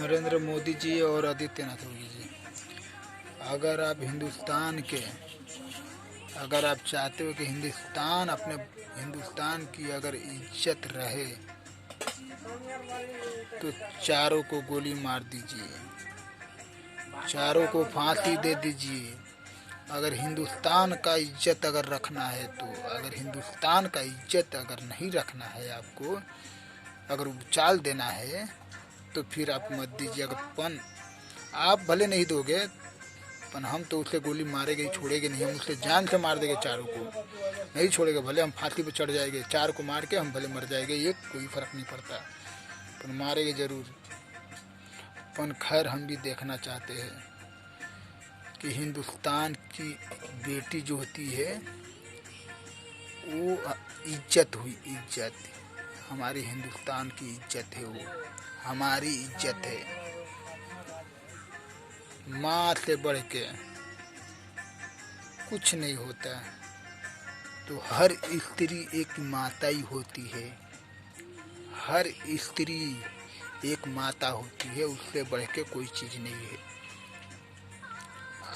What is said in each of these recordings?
नरेंद्र मोदी जी और आदित्यनाथ योगी जी, अगर आप अगर आप चाहते हो कि हिंदुस्तान की अगर इज्जत रहे तो चारों को गोली मार दीजिए, चारों को फांसी दे दीजिए। अगर हिंदुस्तान का इज्जत अगर रखना है तो, अगर हिंदुस्तान का इज्जत अगर नहीं रखना है आपको, अगर उछाल देना है तो फिर आप मत दीजिए। अगर आप भले नहीं दोगे, पर हम तो उसे गोली मारेंगे, छोड़ेंगे नहीं, हम उसे जान से मार देंगे, चारों को नहीं छोड़ेंगे। भले हम फांसी पे चढ़ जाएंगे, चार को मार के हम भले मर जाएंगे, ये कोई फर्क नहीं पड़ता, पर मारेंगे जरूर। पर खैर हम भी देखना चाहते हैं कि हिंदुस्तान की बेटी जो होती है वो इज्जत हुई, इज्जत हमारी हिंदुस्तान की इज्जत है, वो हमारी इज्जत है। माँ से बढ़ के कुछ नहीं होता, तो हर स्त्री एक माता ही होती है, हर स्त्री एक माता होती है, उससे बढ़ के कोई चीज़ नहीं है।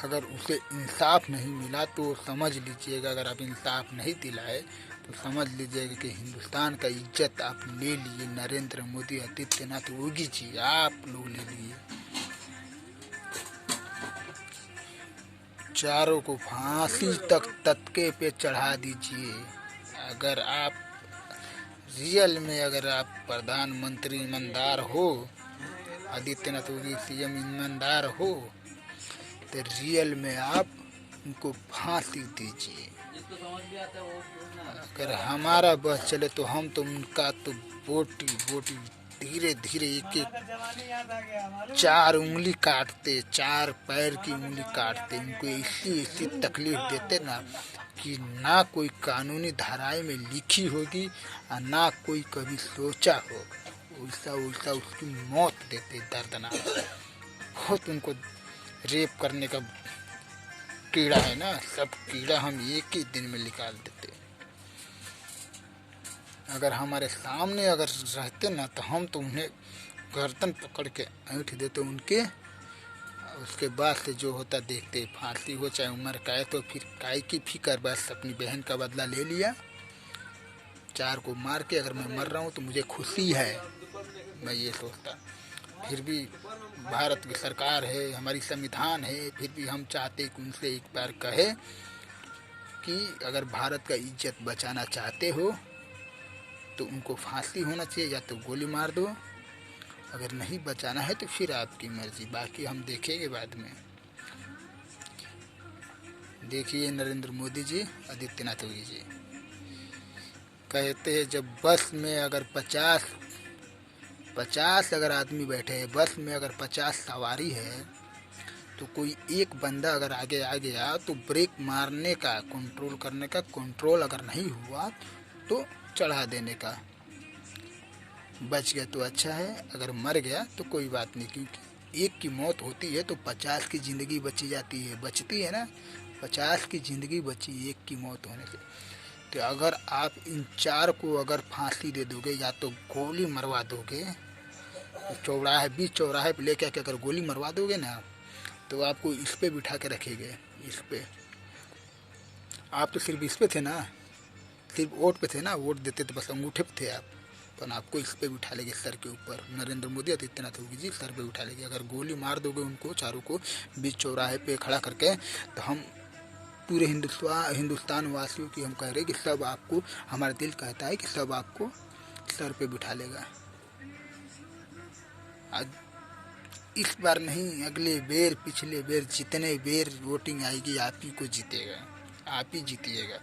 अगर उसे इंसाफ नहीं मिला तो समझ लीजिएगा, अगर आप इंसाफ नहीं दिलाए तो समझ लीजिएगा कि हिंदुस्तान का इज्जत आप ले लिए। नरेंद्र मोदी, आदित्यनाथ योगी जी, आप लोग ले लिए। चारों को फांसी तक तख्ते पे चढ़ा दीजिए। अगर आप रियल में अगर आप प्रधानमंत्री ईमानदार हो, आदित्यनाथ योगी सीएम ईमानदार हो, तो रियल में आप उनको फांसी दीजिए। अगर हमारा बस चले तो हम तो उनका तो बोटी बोटी धीरे धीरे एक एक चार उंगली काटते, चार पैर की उंगली काटते, उनको ऐसी तकलीफ देते ना कि ना कोई कानूनी धाराएं में लिखी होगी और ना कोई कभी सोचा होगा। उल्टा उल्टा उसकी मौत देते, दर्दनाक। बहुत उनको रेप करने का कीड़ा है ना, सब कीड़ा हम एक ही दिन में निकाल देते। अगर हमारे सामने अगर रहते ना तो हम तो उन्हें गर्दन पकड़ के ऐंठ देते उनके, उसके बाद से जो होता देखते, फांसी हो चाहे उम्र का है, तो फिर काय की फिक्र, बस अपनी बहन का बदला ले लिया। चार को मार के अगर मैं मर रहा हूँ तो मुझे खुशी है, मैं ये सोचता। फिर भी भारत की सरकार है, हमारी संविधान है, फिर भी हम चाहते कि उनसे एक बार कहे कि अगर भारत का इज्जत बचाना चाहते हो तो उनको फांसी होना चाहिए, या तो गोली मार दो। अगर नहीं बचाना है तो फिर आपकी मर्जी, बाकी हम देखेंगे बाद में। देखिए नरेंद्र मोदी जी, आदित्यनाथ योगी जी कहते हैं जब बस में अगर 50 अगर आदमी बैठे हैं, बस में अगर 50 सवारी है, तो कोई एक बंदा अगर आगे आ गया तो ब्रेक मारने का, कंट्रोल करने का, कंट्रोल अगर नहीं हुआ तो चढ़ा देने का। बच गया तो अच्छा है, अगर मर गया तो कोई बात नहीं, क्योंकि एक की मौत होती है तो 50 की ज़िंदगी बची जाती है, बचती है ना, 50 की ज़िंदगी बची एक की मौत होने से। तो अगर आप इन चार को अगर फांसी दे दोगे या तो गोली मरवा दोगे, चौराहे बीच चौराहे पे लेके आके अगर गोली मरवा दोगे ना, तो आपको इस पे बिठा के रखेंगे, इस पे। आप तो सिर्फ इस पे थे ना, सिर्फ वोट पे थे ना, वोट देते तो बस अंगूठे पे थे आप, पर आपको इस पे बिठा लेंगे, सर के ऊपर। नरेंद्र मोदी, आदित्यनाथ योगी जी सर पे बिठा लेंगे। अगर गोली मार दोगे उनको चारों को बीच चौराहे पे खड़ा करके, तो हम पूरे हिंदुस्तान वासियों की हम कह रहे हैं कि सब आपको, हमारा दिल कहता है कि सब आपको सर पे बिठा लेगा। आज इस बार नहीं, अगले बेर, पिछले बेर, जितने बेर वोटिंग आएगी आप ही को जीतेगा, आप ही जीतिएगा।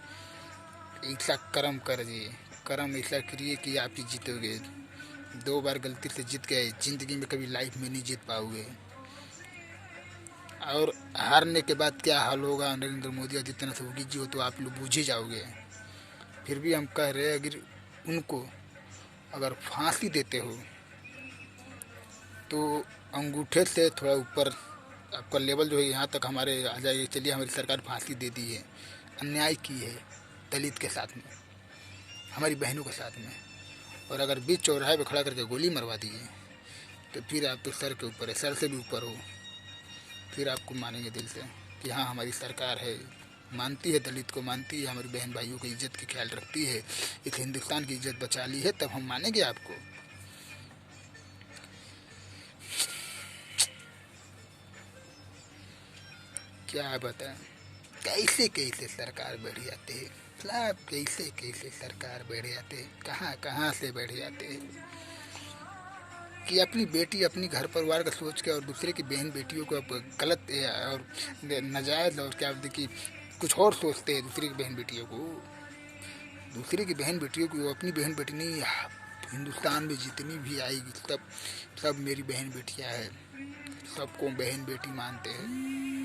ऐसा कर्म कर दिए, कर्म ऐसा करिए कि आप ही जीतोगे। 2 बार गलती से जीत गए, जिंदगी में कभी लाइफ में नहीं जीत पाओगे। और हारने के बाद क्या हाल होगा नरेंद्र मोदी, आदित्यनाथ योगी जी हो तो आप लोग बूझ ही जाओगे। फिर भी हम कह रहे हैं अगर उनको अगर फांसी देते हो तो अंगूठे से थोड़ा ऊपर आपका लेवल जो है यहाँ तक हमारे आ जाएगी। चलिए हमारी सरकार फांसी दे दी है, अन्याय की है दलित के साथ में, हमारी बहनों के साथ में, और अगर बीच चौराहे पे खड़ा करके गोली मरवा दी है तो फिर आप तो सर के ऊपर है, सर से भी ऊपर हो, फिर आपको मानेंगे दिल से कि हाँ हमारी सरकार है, मानती है, दलित को मानती है, हमारी बहन भाइयों की इज्जत की ख्याल रखती है, इस हिंदुस्तान की इज्जत बचा ली है, तब हम मानेंगे आपको। क्या बताएं, कैसे कैसे सरकार बढ़ जाते हैं, मतलब कैसे कैसे सरकार बढ़ जाते हैं, कहाँ कहाँ से बढ़ जाते हैं कि अपनी बेटी अपनी घर परिवार का सोच के और दूसरे की बहन बेटियों को अब गलत और नाजायज़ और क्या बोलते कि कुछ और सोचते हैं दूसरे की बहन बेटियों को। दूसरे की बहन बेटियों को अपनी बहन बेटी नहीं, हिंदुस्तान में जितनी भी आएगी सब सब मेरी बहन बेटियां हैं, सबको बहन बेटी मानते हैं।